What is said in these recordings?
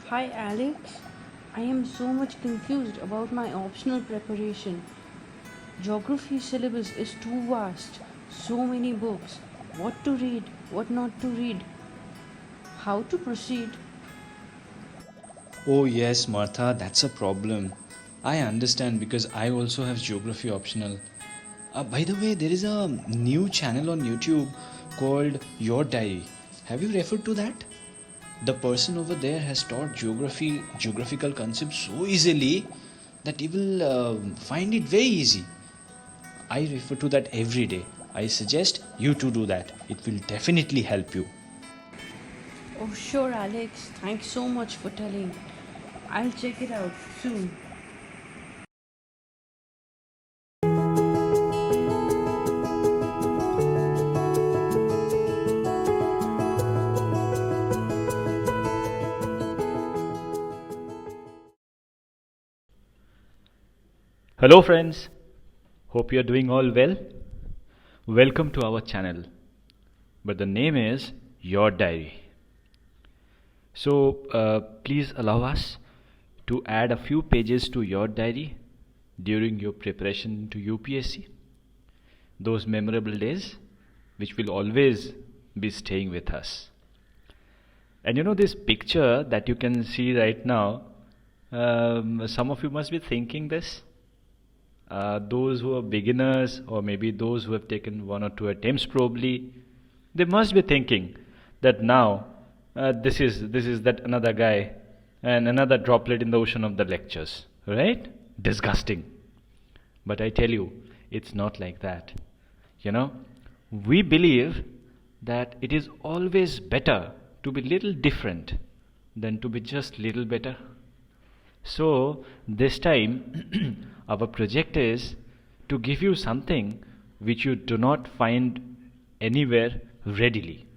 Hi Alex, I am so much confused about my optional preparation. Geography syllabus is too vast, so many books. What to read, what not to read, how to proceed. Oh, yes, Martha, that's a problem. I understand because I also have geography optional. By the way, there is a new channel on YouTube called Your Diary. Have you referred to that? The person over there has taught geographical concepts so easily that you will find it very easy. I refer to that every day. I suggest you to do that. It will definitely help you. Oh, sure, Alex, thanks so much for telling. I'll check it out soon. Hello, friends. Hope you are doing all well. Welcome to our channel. But the name is Your Diary. So, please allow us to add a few pages to your diary during your preparation to UPSC. Those memorable days which will always be staying with us. And this picture that you can see right now, some of you must be thinking this. Those who are beginners, or maybe those who have taken one or two attempts probably, they must be thinking that now this is that another guy and another droplet in the ocean of the lectures, right? Disgusting. But I tell you, it's not like that. We believe that it is always better to be little different than to be just little better. So this time our project is to give you something which you do not find anywhere readily.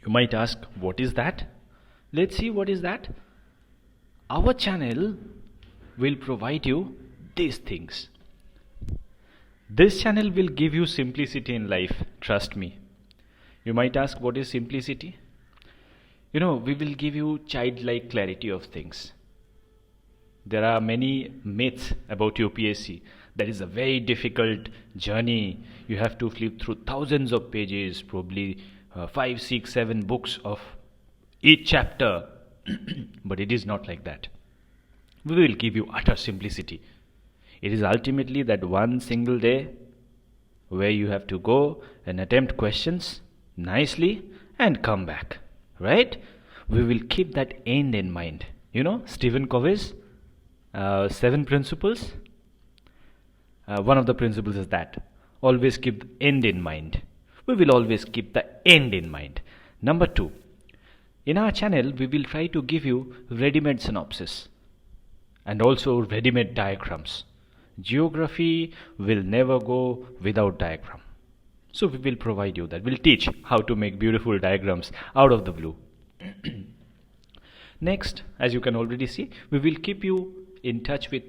You might ask, what is that? Let's see what is that. Our channel will provide you these things. This channel will give you simplicity in life, trust me. You might ask, what is simplicity? We will give you childlike clarity of things. There are many myths about UPSC. That is a very difficult journey. You have to flip through thousands of pages, probably 5, 6, 7 books of each chapter. But it is not like that. We will give you utter simplicity. It is ultimately that one single day where you have to go and attempt questions nicely and come back. Right? We will keep that end in mind. Stephen Covey's 7 principles. One of the principles is that always keep the end in mind. We will always keep the end in mind. Number 2, in our channel we will try to give you ready-made synopsis and also ready-made diagrams. Geography will never go without diagram. So we will provide you that. We'll teach how to make beautiful diagrams out of the blue. Next, as you can already see, we will keep you in touch with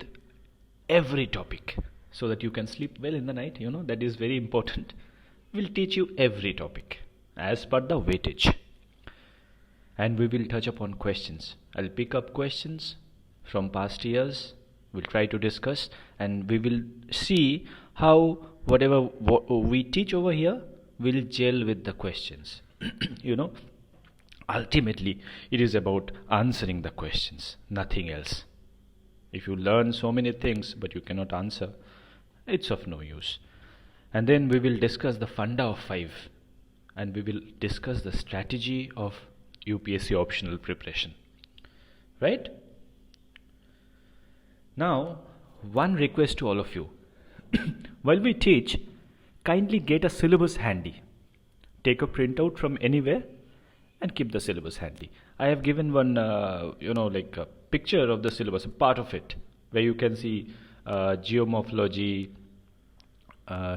every topic so that you can sleep well in the night. That is very important. We'll teach you every topic as per the weightage. And we will touch upon questions. I'll pick up questions from past years. We'll try to discuss and we will see how whatever we teach over here will gel with the questions. Ultimately, it is about answering the questions, nothing else. If you learn so many things but you cannot answer, it's of no use. And then we will discuss the funda of 5 and we will discuss the strategy of UPSC optional preparation. Right? Now, one request to all of you. While we teach, kindly get a syllabus handy. Take a printout from anywhere and keep the syllabus handy. I have given one, like a picture of the syllabus, a part of it, where you can see geomorphology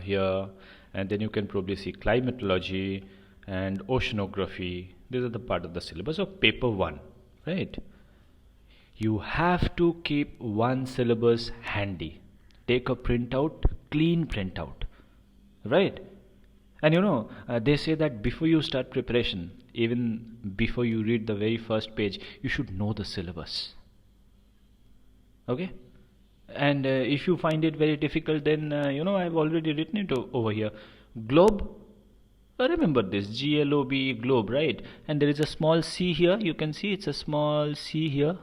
here, and then you can probably see climatology and oceanography. These are the part of the syllabus of paper 1, right? You have to keep one syllabus handy. Take a printout, clean printout, right? And they say that before you start preparation, even before you read the very first page, you should know the syllabus. Okay? And if you find it very difficult, then I've already written it over here. Globe. Remember this, GLOB, globe, right? And there is a small c here. You can see it's a small c here.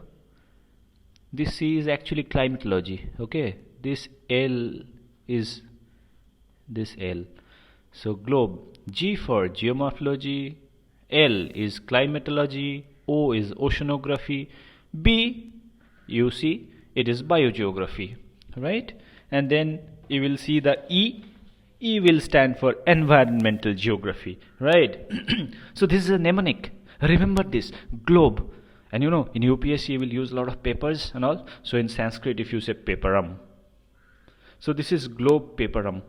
This c is actually climatology. Okay, this L is this L. So globe. G for geomorphology. L is climatology. O is oceanography. B, you see, it is biogeography, right? And then you will see the E. E will stand for environmental geography, right? So this is a mnemonic. Remember this, globe. And in UPSC you will use a lot of papers and all. So in Sanskrit, if you say paperam, so this is globe paperam.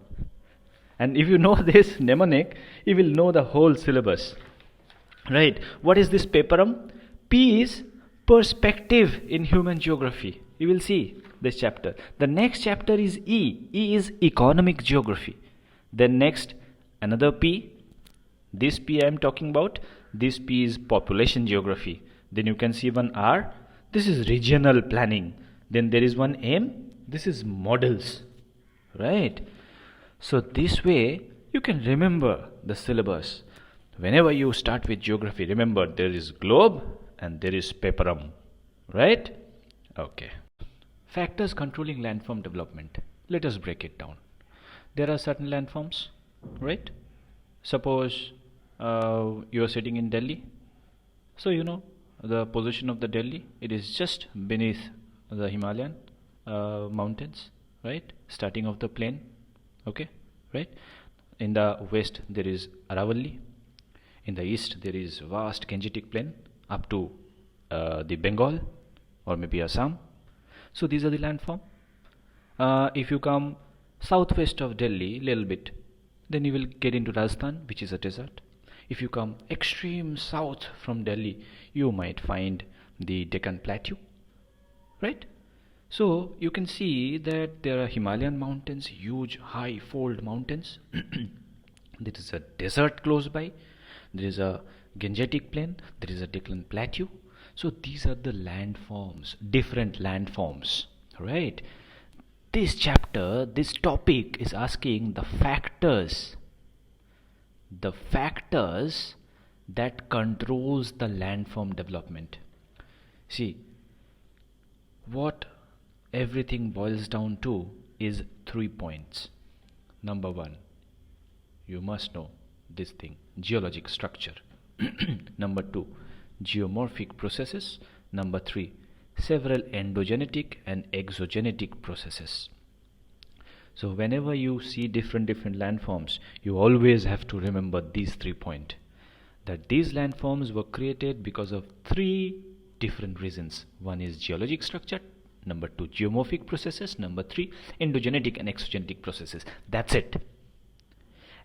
And if you know this mnemonic, you will know the whole syllabus, right? What is this paperam? P is perspective in human geography. You will see this chapter. The next chapter is E. E is economic geography. Then next, another P. This P I am talking about. This P is population geography. Then you can see one R. This is regional planning. Then there is one M. This is models, right? So this way you can remember the syllabus. Whenever you start with geography, remember there is globe and there is paperam, right? Okay. Factors controlling landform development. Let us break it down. There are certain landforms, right? Suppose you are sitting in Delhi. So the position of the Delhi, it is just beneath the Himalayan mountains, right? Starting of the plain, okay, right? In the west there is Aravalli. In the east there is vast Gangetic plain up to the Bengal or maybe Assam. So these are the landform. If you come southwest of Delhi little bit, then you will get into Rajasthan, which is a desert. If you come extreme south from Delhi, you might find the Deccan Plateau, right? So you can see that there are Himalayan mountains, huge high fold mountains. There is a desert close by. There is a Gangetic plain. There is a Deccan Plateau. So these are the landforms, different landforms, right? This chapter, this topic is asking the factors that controls the landform development. See, what everything boils down to is 3 points. Number 1, you must know this thing, geologic structure. Number 2, geomorphic processes. Number 3, several endogenetic and exogenetic processes. So whenever you see different landforms, you always have to remember these 3 points. That these landforms were created because of 3 different reasons. One is geologic structure. Number 2, geomorphic processes. Number 3, endogenetic and exogenetic processes. That's it.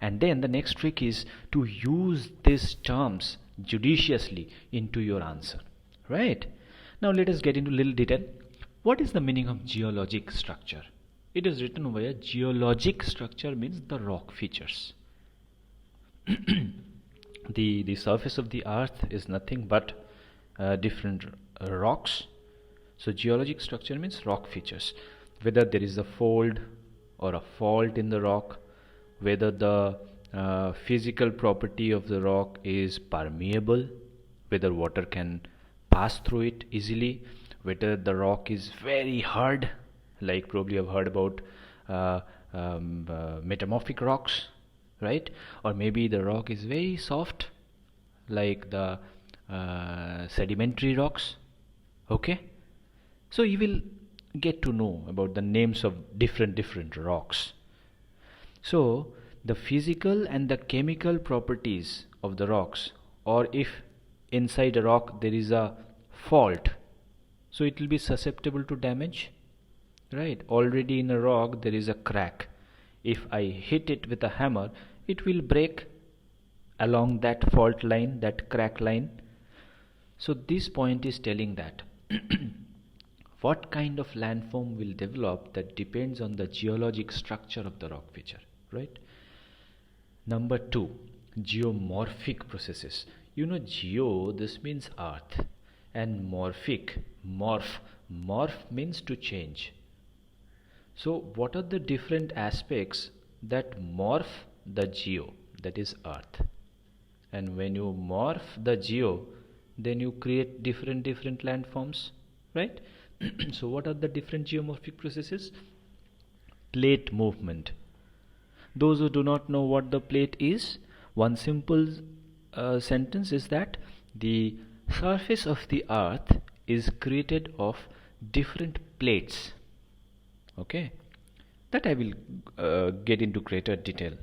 And then the next trick is to use these terms judiciously into your answer, right? Now let us get into little detail. What is the meaning of geologic structure? It is written over here. Geologic structure means the rock features. The surface of the earth is nothing but different rocks. So geologic structure means rock features. Whether there is a fold or a fault in the rock, whether the physical property of the rock is permeable, whether water can pass through it easily, whether the rock is very hard, like probably you've heard about metamorphic rocks, right? Or maybe the rock is very soft, like the sedimentary rocks, okay? So you will get to know about the names of different rocks. So the physical and the chemical properties of the rocks, or if inside a rock there is a fault, so it will be susceptible to damage, right? Already in a rock there is a crack. If I hit it with a hammer, it will break along that fault line, that crack line. So this point is telling that what kind of landform will develop, that depends on the geologic structure of the rock feature, right? Number 2, geomorphic processes. Geo, this means earth, and morph means to change. So what are the different aspects that morph the geo, that is earth? And when you morph the geo, then you create different landforms, right? So what are the different geomorphic processes? Plate movement. Those who do not know what the plate is, one simple sentence is that the surface of the earth is created of different plates. Okay, that I will get into greater detail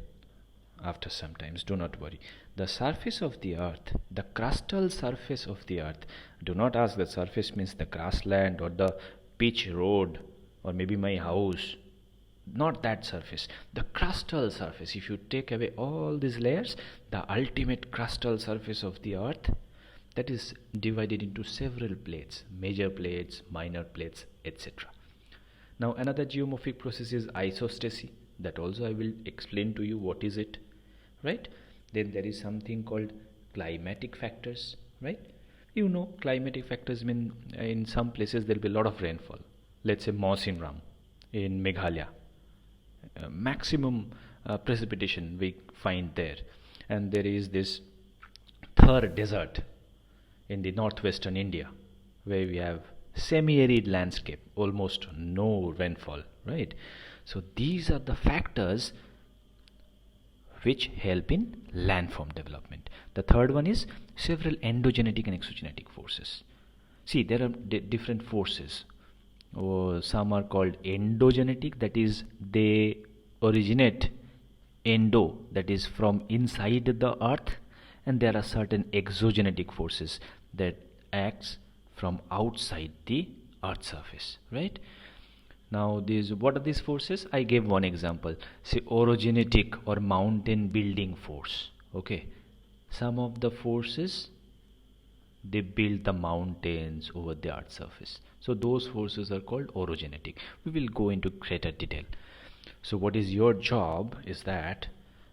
after some times, do not worry. The surface of the earth, the crustal surface of the earth, do not ask the surface means the grassland or the pitch road or maybe my house, not that surface, the crustal surface. If you take away all these layers, the ultimate crustal surface of the earth, that is divided into several plates, major plates, minor plates, etc. Now another geomorphic process is isostasy, that also I will explain to you what is it, right? Then there is something called climatic factors, right? Climatic factors mean in some places there will be a lot of rainfall. Let's say Mawsimram in Meghalaya, maximum precipitation we find there. And there is this Thar desert in the northwestern India, where we have semi-arid landscape, almost no rainfall, right? So these are the factors which help in landform development. The third one is several endogenetic and exogenetic forces. See, there are different forces. Some are called endogenetic, that is they originate endo, that is from inside the earth, and there are certain exogenetic forces that acts from outside the earth surface, right? Now what are these forces? I gave one example, say orogenetic or mountain building force. Okay, some of the forces, they build the mountains over the earth surface, so those forces are called orogenetic. We will go into greater detail. So what is your job is that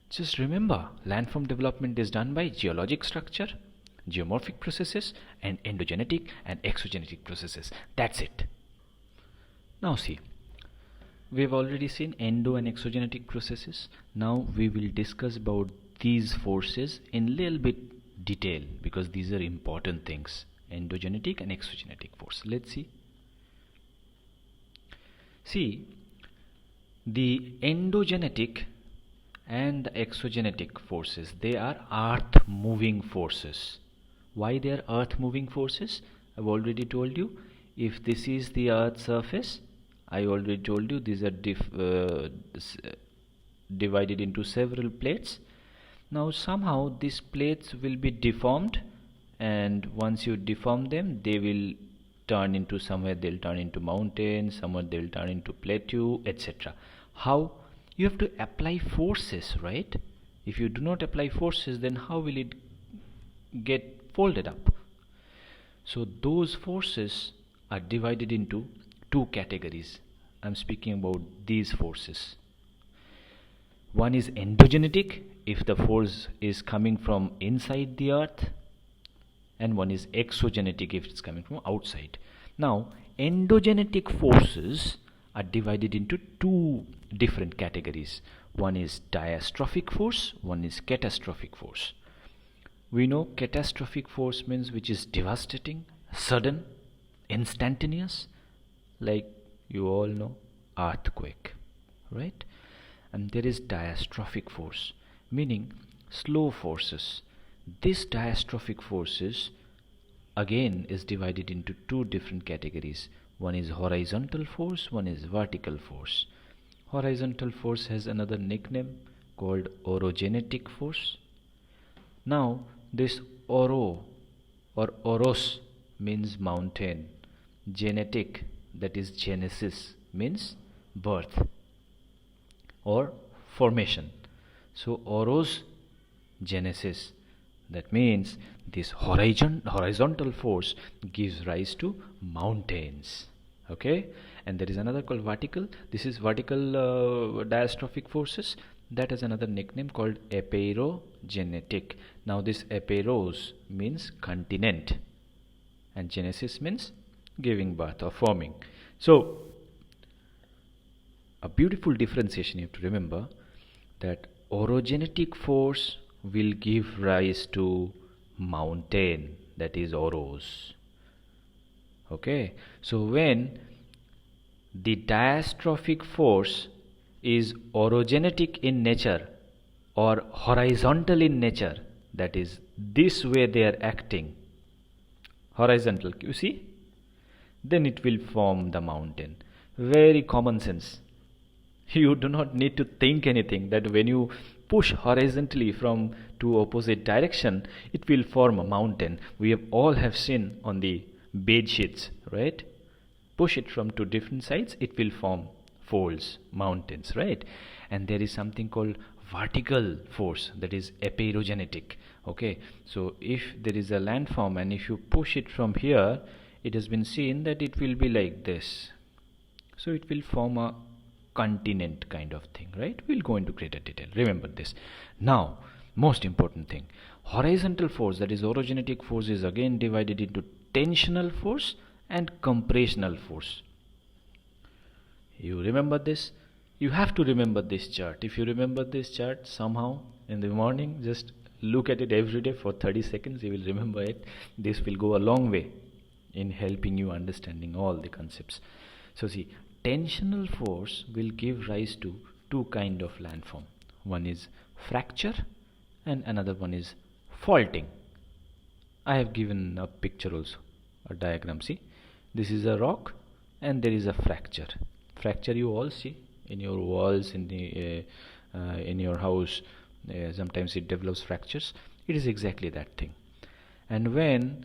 just remember, landform development is done by geologic structure, geomorphic processes, and endogenetic and exogenetic processes. That's it. Now see, we have already seen endo and exogenetic processes. Now we will discuss about these forces in little bit detail, because these are important things, endogenetic and exogenetic force. Let's see. See, the endogenetic and the exogenetic forces, they are earth moving forces. Why they are earth moving forces? I've already told you. If this is the earth surface, I already told you these are divided into several plates. Now somehow these plates will be deformed, and once you deform them, they will turn into, somewhere they'll turn into mountains, somewhere they'll turn into plateau, etc. How? You have to apply forces, right? If you do not apply forces, then how will it get folded up? So those forces are divided into two categories. I'm speaking about these forces. One is endogenetic, if the force is coming from inside the earth, and one is exogenetic if it's coming from outside. Now endogenetic forces are divided into two different categories. One is diastrophic force, one is catastrophic force. We know catastrophic force means which is devastating, sudden, instantaneous, like you all know, earthquake, right? And there is diastrophic force, meaning slow forces. This diastrophic forces again is divided into two different categories. One is horizontal force, one is vertical force. Horizontal force has another nickname called orogenetic force. Now this oro or oros means mountain, genetic, that is genesis, means birth or formation. So oros genesis, that means this horizontal force gives rise to mountains. Okay, and there is another called vertical. This is vertical diastrophic forces, that has another nickname called aperogenetic, Now this eperos means continent, and genesis means giving birth or forming. So a beautiful differentiation you have to remember, that orogenetic force will give rise to mountain, that is oros. Okay, so when the diastrophic force is orogenetic in nature or horizontal in nature, that is this way they are acting, horizontal, you see, then it will form the mountain. Very common sense. You do not need to think anything, that when you push horizontally from to opposite direction, it will form a mountain. We have all have seen on the bed sheets, right? Push it from two different sides, it will form folds, mountains, right? And there is something called vertical force, that is eperogenetic. Okay, so if there is a landform and if you push it from here, it has been seen that it will be like this. So it will form a continent kind of thing, right? We'll go into greater detail. Remember this. Now, most important thing, horizontal force, that is orogenetic force, is again divided into tensional force and compressional force. You remember this? You have to remember this chart. If you remember this chart somehow in the morning, just look at it every day for 30 seconds, you will remember it. This will go a long way in helping you understanding all the concepts. So see, tensional force will give rise to two kind of landform. One is fracture and another one is faulting. I have given a picture also, a diagram. See, this is a rock and there is a fracture. Fracture you all see in your walls, in the in your house. Sometimes it develops fractures. It is exactly that thing. And when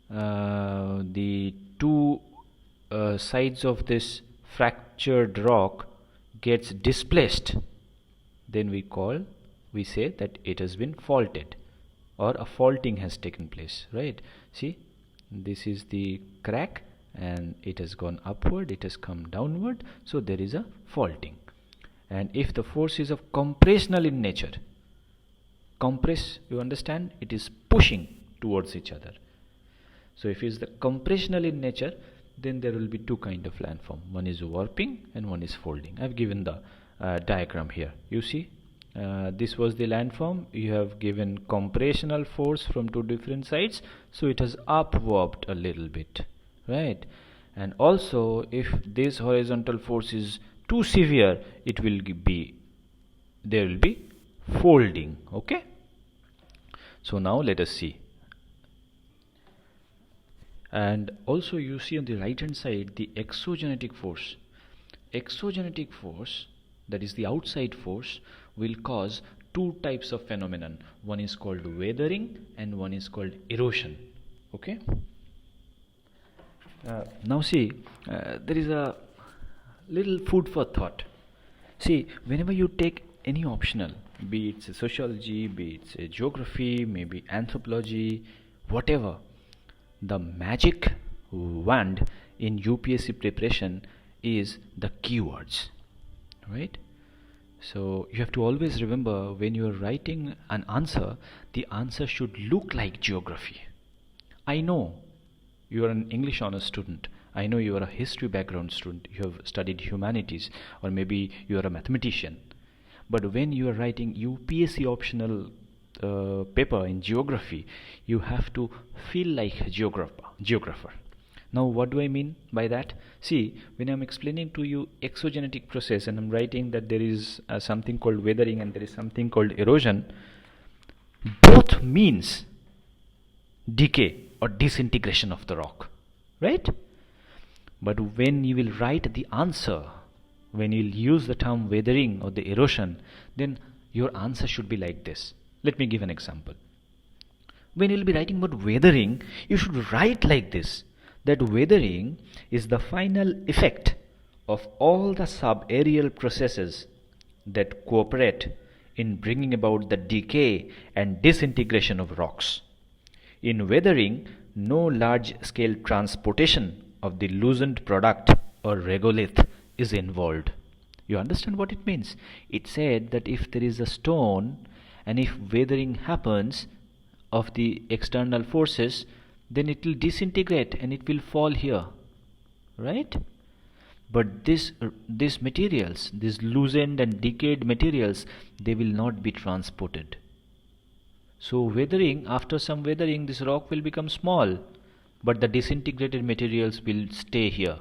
the two sides of this fractured rock gets displaced, then we say that it has been faulted, or a faulting has taken place, right? See, this is the crack and it has gone upward, it has come downward, so there is a faulting. And if the force is of compressional in nature, compress, you understand, it is pushing towards each other. So if it is the compressional in nature, then there will be two kind of landform. One is warping and one is folding. I have given the diagram here. You see, this was the landform. You have given compressional force from two different sides, so it has upwarped a little bit, right? And also, if this horizontal force is too severe, it will be, there will be folding. Okay, so now let us see. And also you see on the right hand side the exogenetic force. Exogenetic force, that is the outside force, will cause two types of phenomenon. One is called weathering and one is called erosion. Okay, now see, there is a little food for thought. See, whenever you take any optional, be it sociology, be it geography, maybe anthropology, whatever, the magic wand in UPSC preparation is the keywords, right? So you have to always remember, when you are writing an answer, the answer should look like geography. I know you are an English honors student, I know you are a history background student, you have studied humanities, or maybe you are a mathematician, but when you are writing UPSC optional paper in geography, you have to feel like a geographer. Now what do I mean by that? See, when I'm explaining to you exogenetic process and I'm writing that there is something called weathering and there is something called erosion, both means decay or disintegration of the rock, right? But when you will write the answer, when you will use the term weathering or the erosion, then your answer should be like this. Let me give an example. When you will be writing about weathering, you should write like this, that weathering is the final effect of all the subaerial processes that cooperate in bringing about the decay and disintegration of rocks. In weathering, no large-scale transportation of the loosened product or regolith is involved. You understand what it means? It said that if there is a stone and if weathering happens of the external forces, then it will disintegrate and it will fall here, right? But these materials, these loosened and decayed materials, they will not be transported. So weathering, after some weathering, this rock will become small, but the disintegrated materials will stay here.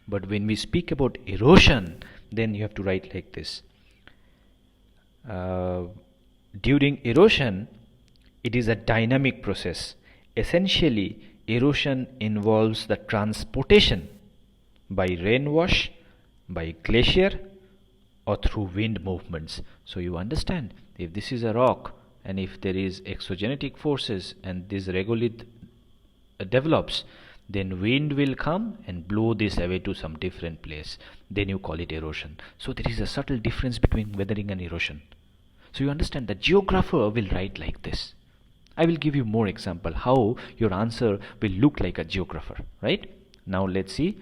But when we speak about erosion, then you have to write like this. During erosion, it is a dynamic process. Essentially, erosion involves the transportation by rainwash, by glacier, or through wind movements. So you understand, if this is a rock and if there is exogenetic forces and this regolith develops, then wind will come and blow this away to some different place. Then you call it erosion. So there is a subtle difference between weathering and erosion. So you understand, the geographer will write like this. I will give you more example how your answer will look like a geographer, right? Now let's see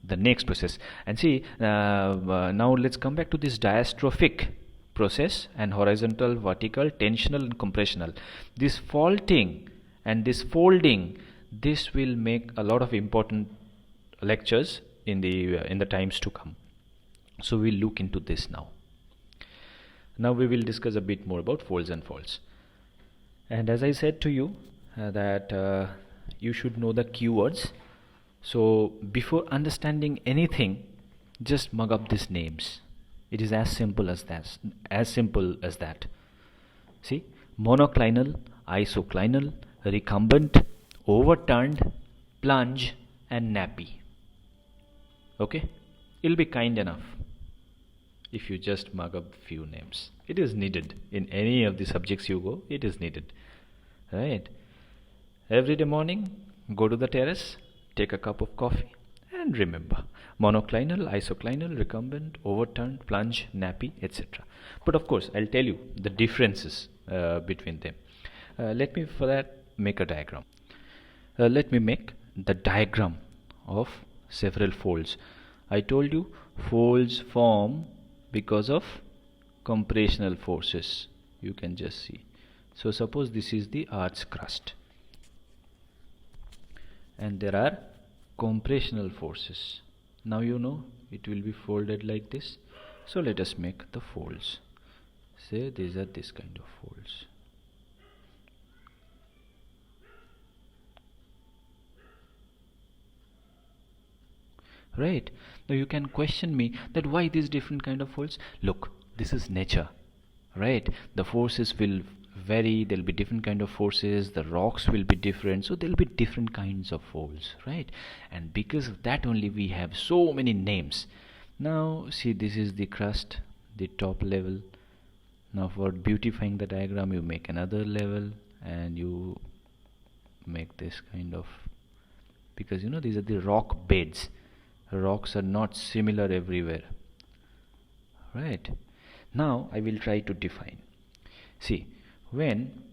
the next process, and see now let's come back to this diastrophic process and horizontal, vertical, tensional and compressional. This faulting and this folding, this will make a lot of important lectures in the times to come. So we'll look into this now. Now we will discuss a bit more about folds and faults. And as I said to you that you should know the keywords. So before understanding anything, just mug up these names. It is as simple as that. See, monoclinal, isoclinal, recumbent, overturned, plunge and nappy. Okay, it'll be kind enough if you just mug up few names. It is needed in any of the subjects you go. It is needed, right? Every day morning, go to the terrace, take a cup of coffee and remember monoclinal, isoclinal, recumbent, overturned, plunge, nappy, etc. But of course I'll tell you the differences between them. Let me for that make a diagram. Let me make the diagram of several folds. I told you folds form because of compressional forces. You can just see. So suppose this is the Earth's crust and there are compressional forces. Now you know it will be folded like this. So let us make the folds. Say these are this kind of folds. Right. Now you can question me that why these different kind of folds. Look, this is nature, right? The forces will vary, there'll be different kind of forces, the rocks will be different, so there'll be different kinds of folds, right? And because of that only we have so many names. Now see, this is the crust, the top level. Now for beautifying the diagram, you make another level and you make this kind of, because you know these are the rock beds. Rocks are not similar everywhere, right? Now I will try to define. See, when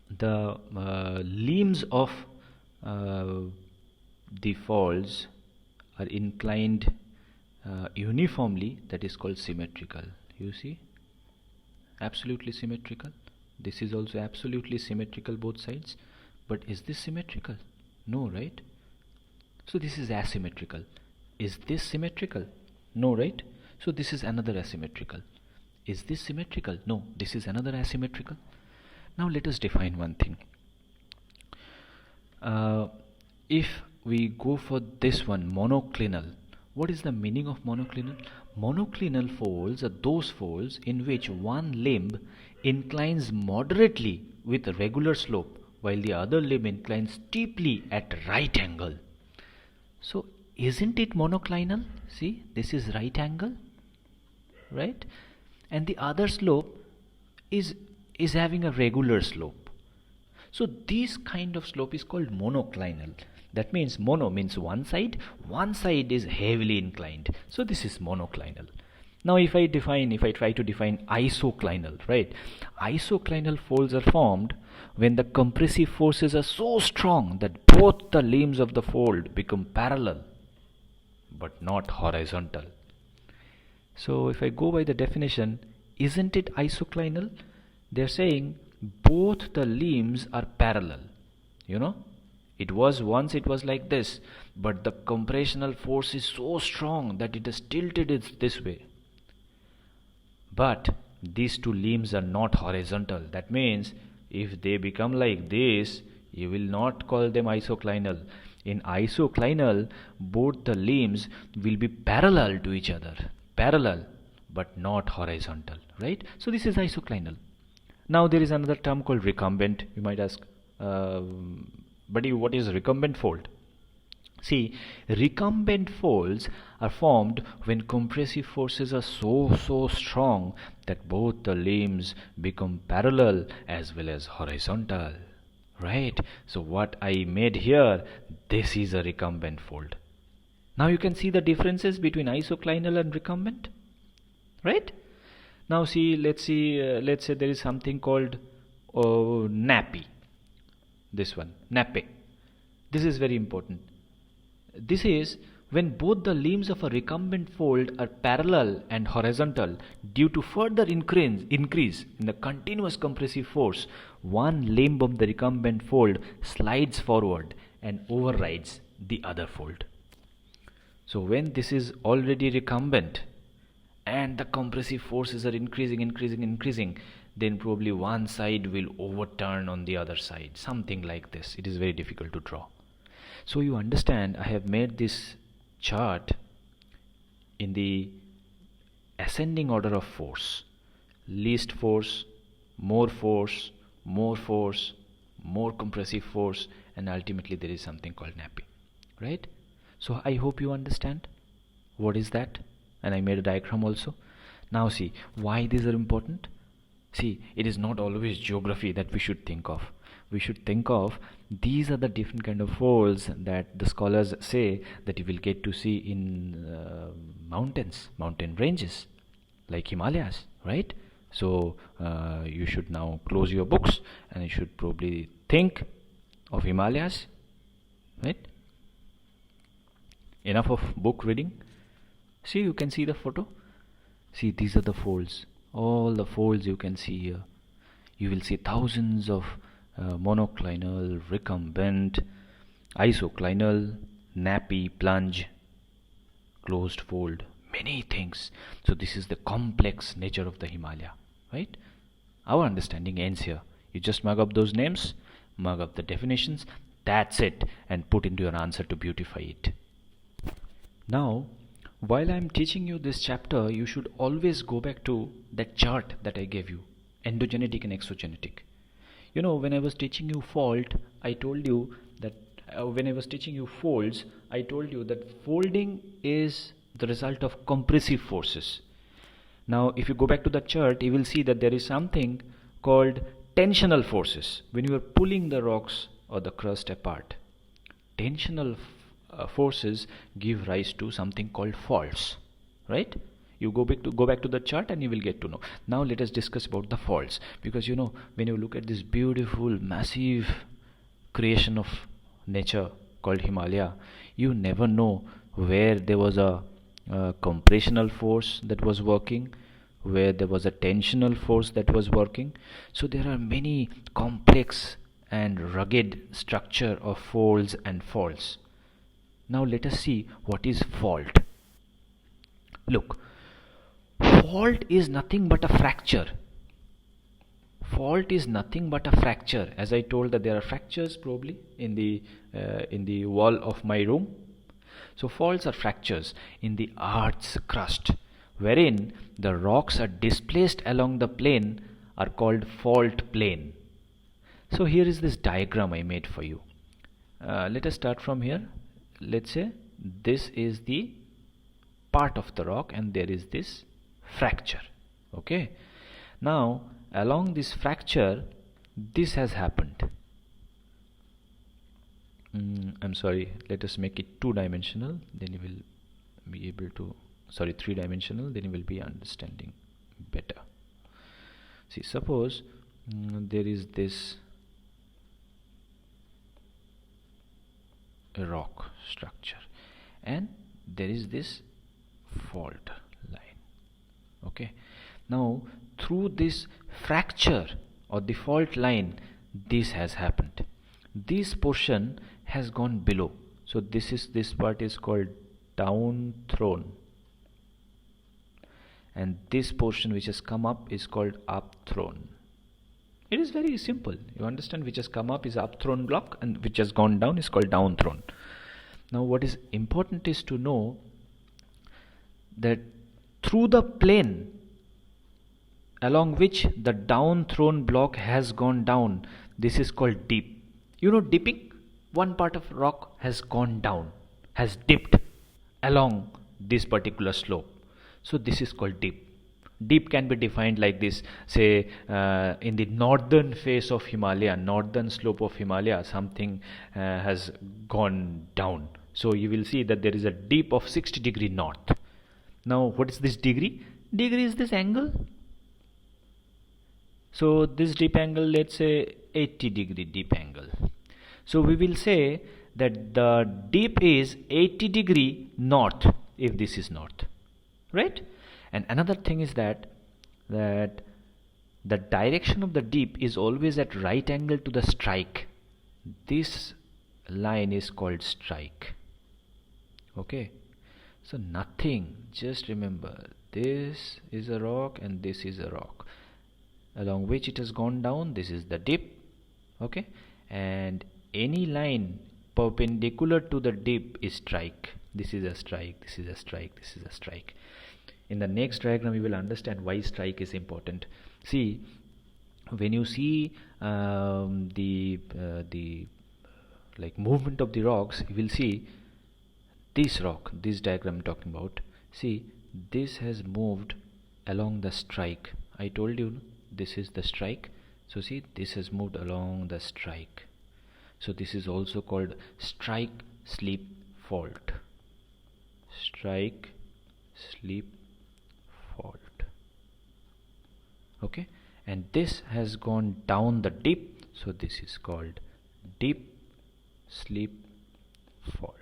the limbs of the folds are inclined uniformly, that is called symmetrical. You see, absolutely symmetrical. This is also absolutely symmetrical, both sides. But is this symmetrical? No, right? So this is asymmetrical. Is this symmetrical? No, right? So this is another asymmetrical. Is this symmetrical? No, this is another asymmetrical. Now let us define one thing. If we go for this one, monoclinal, what is the meaning of monoclinal? Monoclinal folds are those folds in which one limb inclines moderately with a regular slope while the other limb inclines steeply at right angle. So isn't it monoclinal? See, this is right angle, right? And the other slope is having a regular slope. So this kind of slope is called monoclinal. That means mono means one side is heavily inclined. So this is monoclinal. Now if I try to define isoclinal, right? Isoclinal folds are formed when the compressive forces are so strong that both the limbs of the fold become parallel but not horizontal. So if I go by the definition, isn't it isoclinal? They're saying both the limbs are parallel. It was like this, but the compressional force is so strong that it has tilted it this way. But these two limbs are not horizontal. That means if they become like this, you will not call them isoclinal. In isoclinal, both the limbs will be parallel to each other. Parallel, but not horizontal, right? So this is isoclinal. Now there is another term called recumbent. You might ask, buddy, what is recumbent fold? See, recumbent folds are formed when compressive forces are so strong that both the limbs become parallel as well as horizontal. Right? So what I made here, this is a recumbent fold. Now you can see the differences between isoclinal and recumbent. Right? Now let's say there is something called nappy. This one, nappe. This is very important. This is when both the limbs of a recumbent fold are parallel and horizontal due to further increase in the continuous compressive force. One limb of the recumbent fold slides forward and overrides the other fold. So when this is already recumbent and the compressive forces are increasing, then probably one side will overturn on the other side. Something like this. It is very difficult to draw. So you understand, I have made this chart in the ascending order of force. Least force, more compressive force, and ultimately there is something called nappy. Right? So I hope you understand what is that. And I made a diagram also. Now see, why these are important? See, it is not always geography that we should think of. We should think of these are the different kind of folds that the scholars say that you will get to see in mountain ranges like Himalayas, right? So you should now close your books and you should probably think of Himalayas, right? Enough of book reading. See, you can see the photo. See, these are the folds. All the folds you can see here. You will see thousands of monoclinal, recumbent, isoclinal, nappy, plunge, closed fold, many things. So this is the complex nature of the Himalaya, right? Our understanding ends here. You just mug up those names, mug up the definitions, that's it, and put into your answer to beautify it. Now, while I am teaching you this chapter, you should always go back to that chart that I gave you, endogenetic and exogenetic. When I was teaching you fault, I told you that when I was teaching you folds, I told you that folding is the result of compressive forces. Now, if you go back to the chart, you will see that there is something called tensional forces. When you are pulling the rocks or the crust apart, tensional forces give rise to something called faults, right? You go back to the chart and you will get to know. Now let us discuss about the faults, because when you look at this beautiful massive creation of nature called Himalaya, you never know where there was a compressional force that was working, where there was a tensional force that was working. So there are many complex and rugged structure of folds and faults. Now let us see what is fault. Look, fault is nothing but a fracture. Fault is nothing but a fracture. As I told that there are fractures probably in the wall of my room. So faults are fractures in the Earth's crust, wherein the rocks are displaced along the plane are called fault plane. So here is this diagram I made for you. Let us start from here. Let's say this is the part of the rock and there is this fracture. Okay. Now along this fracture, this has happened. I'm sorry, let us make it two-dimensional, then you will be able to, three-dimensional, then you will be understanding better. See, suppose there is this rock structure and there is this fault line. Okay, Now through this fracture or the fault line, this has happened. This portion has gone below. So this part is called down thrown, and this portion which has come up is called up thrown. It is very simple. You understand, which has come up is up thrown block and which has gone down is called down thrown. Now what is important is to know that through the plane along which the down thrown block has gone down, this is called dip. You know dipping? One part of rock has gone down, has dipped along this particular slope. So this is called dip. Dip can be defined like this. Say in the northern face of Himalaya, northern slope of Himalaya, something has gone down. So you will see that there is a dip of 60° north. Now what is this degree? Degree is this angle. So this dip angle, let's say 80° dip angle. So we will say that the dip is 80° north if this is north, right? And another thing is that the direction of the dip is always at right angle to the strike. This line is called strike. Okay, so nothing, just remember this is a rock and this is a rock along which it has gone down. This is the dip. Okay, and any line perpendicular to the dip is strike. This is a strike, this is a strike, this is a strike. In the next diagram we will understand why strike is important. See, when you see the like movement of the rocks, you will see this rock, this diagram I'm talking about. See, this has moved along the strike. I told you this is the strike. So see, this has moved along the strike. So this is also called strike slip fault. Strike slip fault. Okay, and this has gone down the dip, so this is called dip slip fault.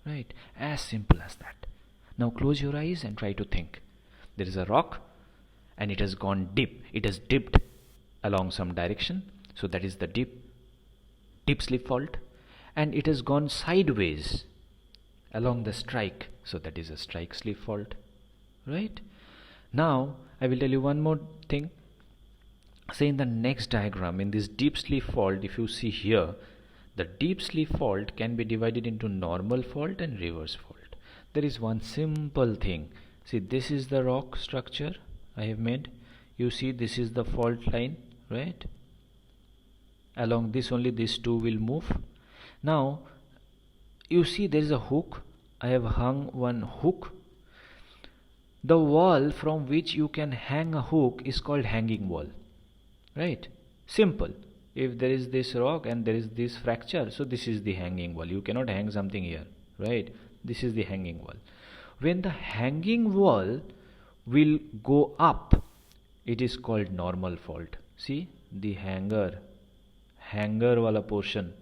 Right, as simple as that. Now close your eyes and try to think. There is a rock and it has gone dip, it has dipped along some direction, so that is the dip slip fault, and it has gone sideways along the strike, so that is a strike slip fault. Right, now I will tell you one more thing. Say in the next diagram, in this deep slip fault, if you see here, the deep slip fault can be divided into normal fault and reverse fault. There is one simple thing. See, this is the rock structure I have made. You see, this is the fault line, right? Along this only these two will move. Now you see there is a hook. I have hung one hook. The wall from which you can hang a hook is called hanging wall, right? Simple. If there is this rock and there is this fracture, so this is the hanging wall. You cannot hang something here, right? This is the hanging wall. When the hanging wall will go up, it is called normal fault. See, the hanger wala portion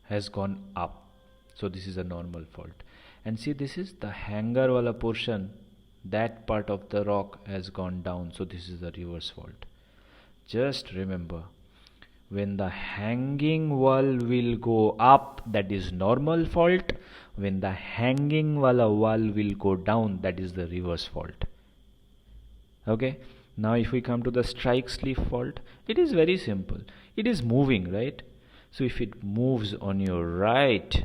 has gone up, so this is a normal fault. And see, this is the hanger wala portion, that part of the rock has gone down, so this is a reverse fault. Just remember, when the hanging wall will go up, that is normal fault. When the hanging wala wall will go down, that is the reverse fault. Okay, now if we come to the strike slip fault, it is very simple. It is moving, right? So if it moves on your right,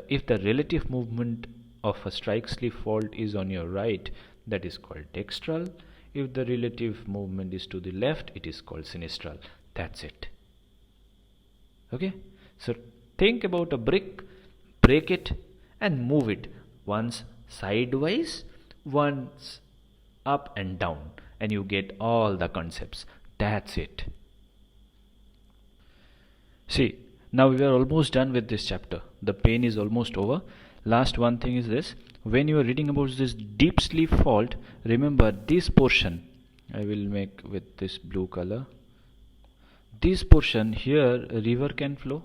if the relative movement of a strike slip fault is on your right, that is called dextral. If the relative movement is to the left, it is called sinistral. That's it. Okay, so think about a brick, break it and move it once sidewise, once up and down, and you get all the concepts. That's it. See, now we are almost done with this chapter. The pain is almost over. Last one thing is this. When you are reading about this deep slip fault, remember this portion, I will make with this blue color. This portion here, a river can flow,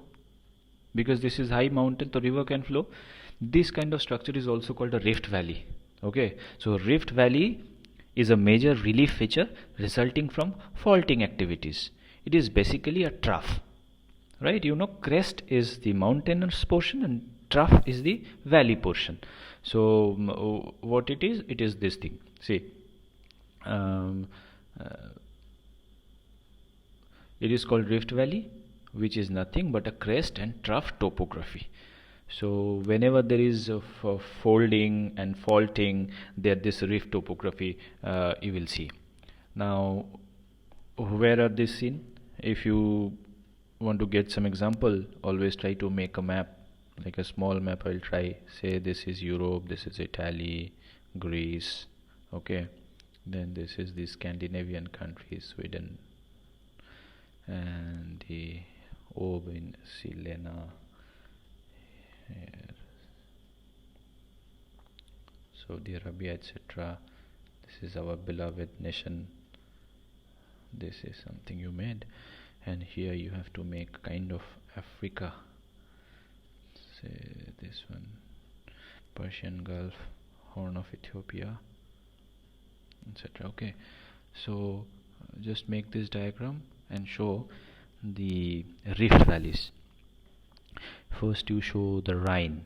because this is high mountain, so river can flow. This kind of structure is also called a rift valley. Okay, so rift valley is a major relief feature resulting from faulting activities. It is basically a trough, right? You know, crest is the mountainous portion and trough is the valley portion. So what it is this thing. See, um, uh, it is called rift valley, which is nothing but a crest and trough topography. So whenever there is a folding and faulting, there this rift topography you will see. Now, where are this seen? If you want to get some example, always try to make a map, like a small map. I'll try, say this is Europe, this is Italy, Greece, okay, then this is the Scandinavian countries, Sweden, and the Ob in Silena here, Saudi Arabia, etc. This is our beloved nation. This is something you made, and here you have to make kind of Africa, say this one, Persian Gulf, Horn of Ethiopia, etc. Okay, so just make this diagram and show the rift valleys. First you show the Rhine,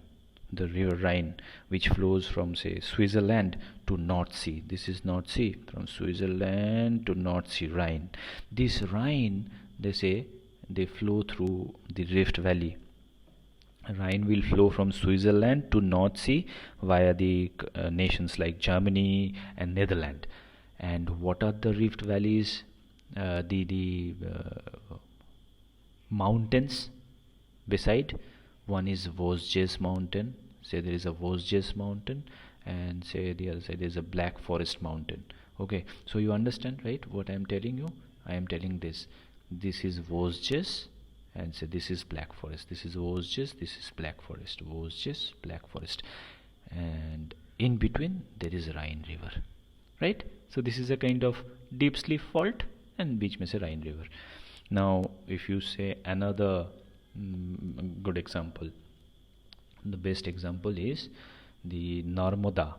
the river Rhine, which flows from, say, Switzerland to North Sea. This is North Sea, from Switzerland to North Sea, Rhine. This Rhine, they say, they flow through the rift valley. Rhine will flow from Switzerland to North Sea via the nations like Germany and Netherlands. And what are the rift valleys? The mountains beside. One is Vosges mountain, say there is a Vosges mountain, and say the other side is a Black Forest mountain. Okay, so you understand, right, what I am telling you? I am telling this is Vosges, and say this is Black Forest. This is Vosges, this is Black Forest, Vosges, Black Forest, and in between there is Rhine river, right? So this is a kind of deep sleeve fault, and beach mein se Rhine river. Now if you say another good example, the best example is the Narmada.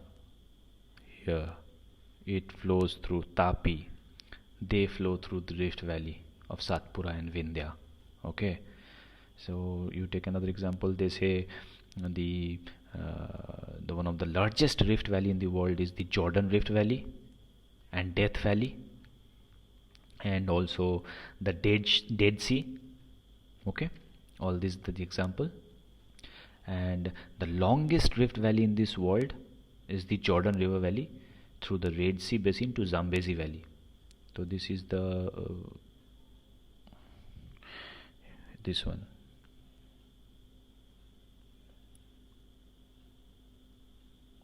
Here it flows through Tapi, they flow through the rift valley of Satpura and Vindhya. Okay, so you take another example. They say the one of the largest rift valley in the world is the Jordan Rift Valley and Death Valley, and also the Dead Sea. Okay, all this is the example. And the longest rift valley in this world is the Jordan River Valley through the Red Sea basin to Zambezi Valley. So this is the this one.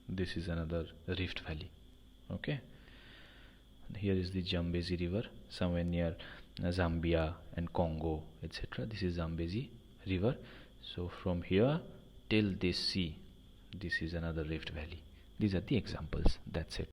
This is another rift valley. Okay, here is the Zambezi River, somewhere near Zambia and Congo, etc. This is Zambezi River. So from here till this sea, this is another rift valley. These are the examples. That's it.